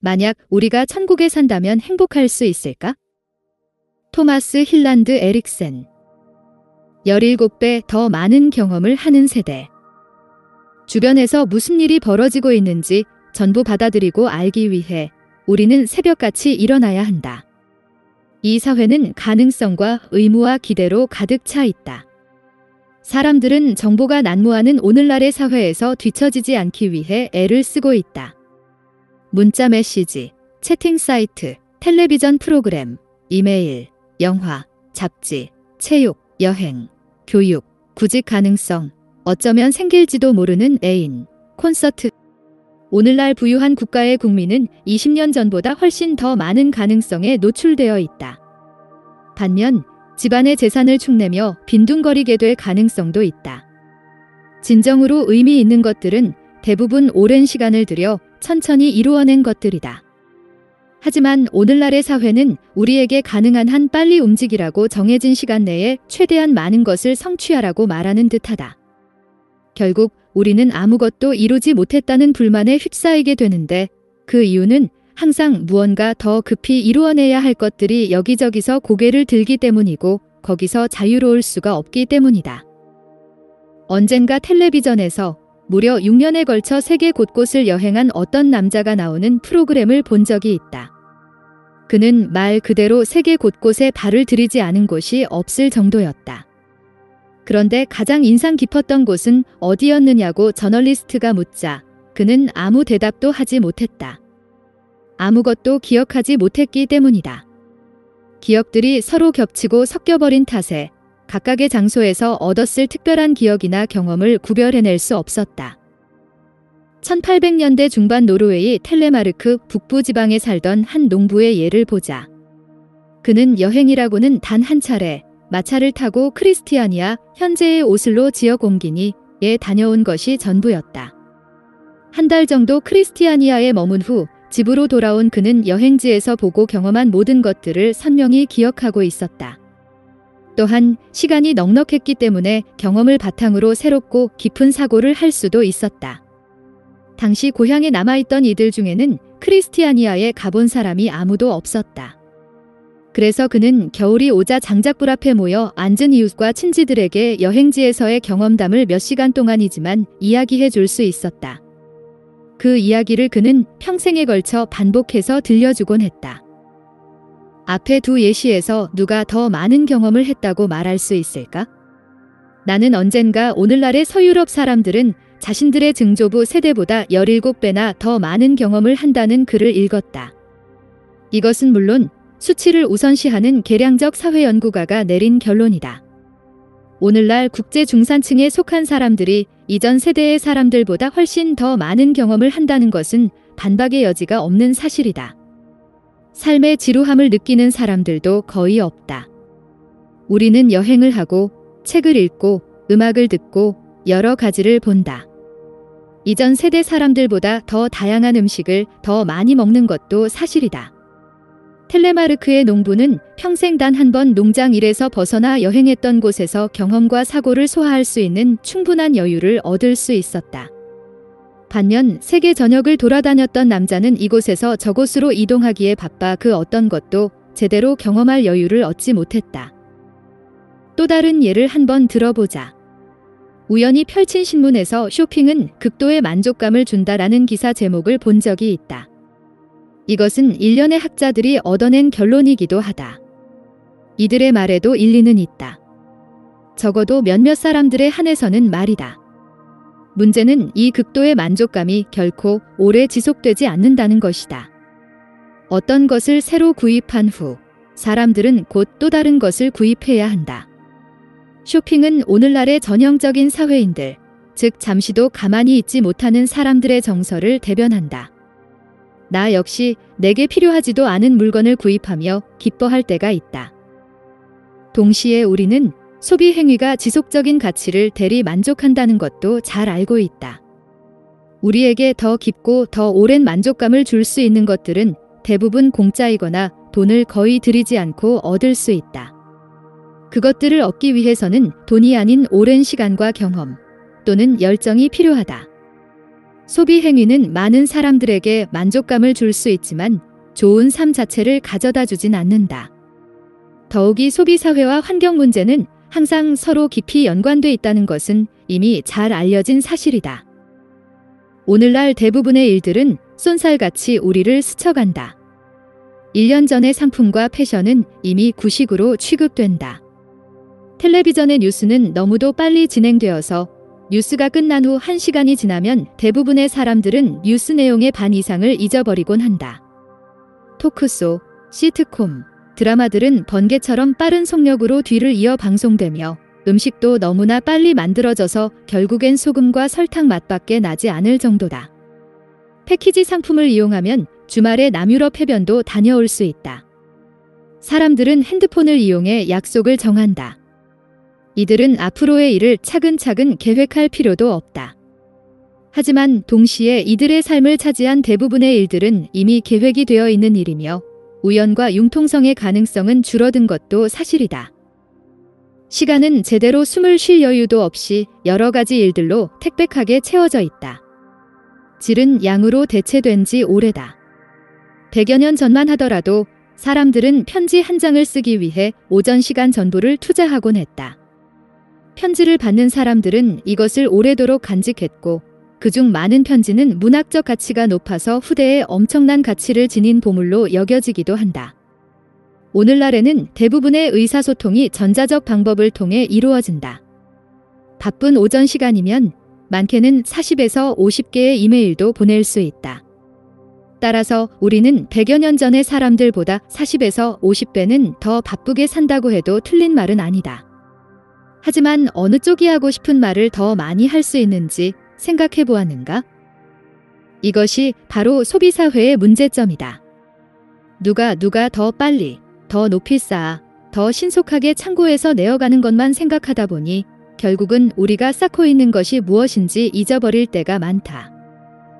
만약 우리가 천국에 산다면 행복할 수 있을까? 토마스 힐란드 에릭센. 17배 더 많은 경험을 하는 세대. 주변에서 무슨 일이 벌어지고 있는지 전부 받아들이고 알기 위해 우리는 새벽같이 일어나야 한다. 이 사회는 가능성과 의무와 기대로 가득 차 있다. 사람들은 정보가 난무하는 오늘날의 사회에서 뒤처지지 않기 위해 애를 쓰고 있다. 문자 메시지, 채팅 사이트, 텔레비전 프로그램, 이메일, 영화, 잡지, 체육, 여행, 교육, 구직 가능성, 어쩌면 생길지도 모르는 애인, 콘서트. 오늘날 부유한 국가의 국민은 20년 전보다 훨씬 더 많은 가능성에 노출되어 있다. 반면 집안의 재산을 축내며 빈둥거리게 될 가능성도 있다. 진정으로 의미 있는 것들은 대부분 오랜 시간을 들여 천천히 이루어낸 것들이다. 하지만 오늘날의 사회는 우리에게 가능한 한 빨리 움직이라고 정해진 시간 내에 최대한 많은 것을 성취하라고 말하는 듯하다. 결국 우리는 아무것도 이루지 못했다는 불만에 휩싸이게 되는데 그 이유는 항상 무언가 더 급히 이루어내야 할 것들이 여기저기서 고개를 들기 때문이고 거기서 자유로울 수가 없기 때문이다. 언젠가 텔레비전에서 무려 6년에 걸쳐 세계 곳곳을 여행한 어떤 남자가 나오는 프로그램을 본 적이 있다. 그는 말 그대로 세계 곳곳에 발을 들이지 않은 곳이 없을 정도였다. 그런데 가장 인상 깊었던 곳은 어디였느냐고 저널리스트가 묻자 그는 아무 대답도 하지 못했다. 아무것도 기억하지 못했기 때문이다. 기억들이 서로 겹치고 섞여버린 탓에 각각의 장소에서 얻었을 특별한 기억이나 경험을 구별해낼 수 없었다. 1800년대 중반 노르웨이 텔레마르크 북부 지방에 살던 한 농부의 예를 보자. 그는 여행이라고는 단 한 차례 마차를 타고 크리스티아니아, 현재의 오슬로 지역 옮기니에 다녀온 것이 전부였다. 한 달 정도 크리스티아니아에 머문 후 집으로 돌아온 그는 여행지에서 보고 경험한 모든 것들을 선명히 기억하고 있었다. 또한 시간이 넉넉했기 때문에 경험을 바탕으로 새롭고 깊은 사고를 할 수도 있었다. 당시 고향에 남아있던 이들 중에는 크리스티아니아에 가본 사람이 아무도 없었다. 그래서 그는 겨울이 오자 장작불 앞에 모여 앉은 이웃과 친지들에게 여행지에서의 경험담을 몇 시간 동안이지만 이야기해 줄 수 있었다. 그 이야기를 그는 평생에 걸쳐 반복해서 들려주곤 했다. 앞에 두 예시에서 누가 더 많은 경험을 했다고 말할 수 있을까? 나는 언젠가 오늘날의 서유럽 사람들은 자신들의 증조부 세대보다 17배나 더 많은 경험을 한다는 글을 읽었다. 이것은 물론 수치를 우선시하는 계량적 사회연구가가 내린 결론이다. 오늘날 국제 중산층에 속한 사람들이 이전 세대의 사람들보다 훨씬 더 많은 경험을 한다는 것은 반박의 여지가 없는 사실이다. 삶의 지루함을 느끼는 사람들도 거의 없다. 우리는 여행을 하고 책을 읽고 음악을 듣고 여러 가지를 본다. 이전 세대 사람들보다 더 다양한 음식을 더 많이 먹는 것도 사실이다. 텔레마르크의 농부는 평생 단 한 번 농장 일에서 벗어나 여행했던 곳에서 경험과 사고를 소화할 수 있는 충분한 여유를 얻을 수 있었다. 반면 세계 전역을 돌아다녔던 남자는 이곳에서 저곳으로 이동하기에 바빠 그 어떤 것도 제대로 경험할 여유를 얻지 못했다. 또 다른 예를 한번 들어보자. 우연히 펼친 신문에서 쇼핑은 극도의 만족감을 준다라는 기사 제목을 본 적이 있다. 이것은 일련의 학자들이 얻어낸 결론이기도 하다. 이들의 말에도 일리는 있다. 적어도 몇몇 사람들에 한해서는 말이다. 문제는 이 극도의 만족감이 결코 오래 지속되지 않는다는 것이다. 어떤 것을 새로 구입한 후 사람들은 곧 또 다른 것을 구입해야 한다. 쇼핑은 오늘날의 전형적인 사회인들, 즉 잠시도 가만히 있지 못하는 사람들의 정서를 대변한다. 나 역시 내게 필요하지도 않은 물건을 구입하며 기뻐할 때가 있다. 동시에 우리는 소비 행위가 지속적인 가치를 대리 만족한다는 것도 잘 알고 있다. 우리에게 더 깊고 더 오랜 만족감을 줄 수 있는 것들은 대부분 공짜이거나 돈을 거의 들이지 않고 얻을 수 있다. 그것들을 얻기 위해서는 돈이 아닌 오랜 시간과 경험 또는 열정이 필요하다. 소비 행위는 많은 사람들에게 만족감을 줄 수 있지만 좋은 삶 자체를 가져다 주진 않는다. 더욱이 소비 사회와 환경 문제는 항상 서로 깊이 연관돼 있다는 것은 이미 잘 알려진 사실이다. 오늘날 대부분의 일들은 쏜살같이 우리를 스쳐간다. 1년 전의 상품과 패션은 이미 구식으로 취급된다. 텔레비전의 뉴스는 너무도 빨리 진행되어서 뉴스가 끝난 후 1시간이 지나면 대부분의 사람들은 뉴스 내용의 반 이상을 잊어버리곤 한다. 토크쇼, 시트콤, 드라마들은 번개처럼 빠른 속력으로 뒤를 이어 방송되며 음식도 너무나 빨리 만들어져서 결국엔 소금과 설탕 맛밖에 나지 않을 정도다. 패키지 상품을 이용하면 주말에 남유럽 해변도 다녀올 수 있다. 사람들은 핸드폰을 이용해 약속을 정한다. 이들은 앞으로의 일을 차근차근 계획할 필요도 없다. 하지만 동시에 이들의 삶을 차지한 대부분의 일들은 이미 계획이 되어 있는 일이며 우연과 융통성의 가능성은 줄어든 것도 사실이다. 시간은 제대로 숨을 쉴 여유도 없이 여러 가지 일들로 택백하게 채워져 있다. 질은 양으로 대체된 지 오래다. 100여 년 전만 하더라도 사람들은 편지 한 장을 쓰기 위해 오전 시간 전부를 투자하곤 했다. 편지를 받는 사람들은 이것을 오래도록 간직했고 그중 많은 편지는 문학적 가치가 높아서 후대에 엄청난 가치를 지닌 보물로 여겨지기도 한다. 오늘날에는 대부분의 의사소통이 전자적 방법을 통해 이루어진다. 바쁜 오전 시간이면 많게는 40에서 50개의 이메일도 보낼 수 있다. 따라서 우리는 100여 년 전의 사람들보다 40에서 50배는 더 바쁘게 산다고 해도 틀린 말은 아니다. 하지만 어느 쪽이 하고 싶은 말을 더 많이 할 수 있는지 생각해 보았는가? 이것이 바로 소비사회의 문제점이다. 누가 더 빨리, 더 높이 쌓아, 더 신속하게 창고에서 내어가는 것만 생각하다 보니 결국은 우리가 쌓고 있는 것이 무엇인지 잊어버릴 때가 많다.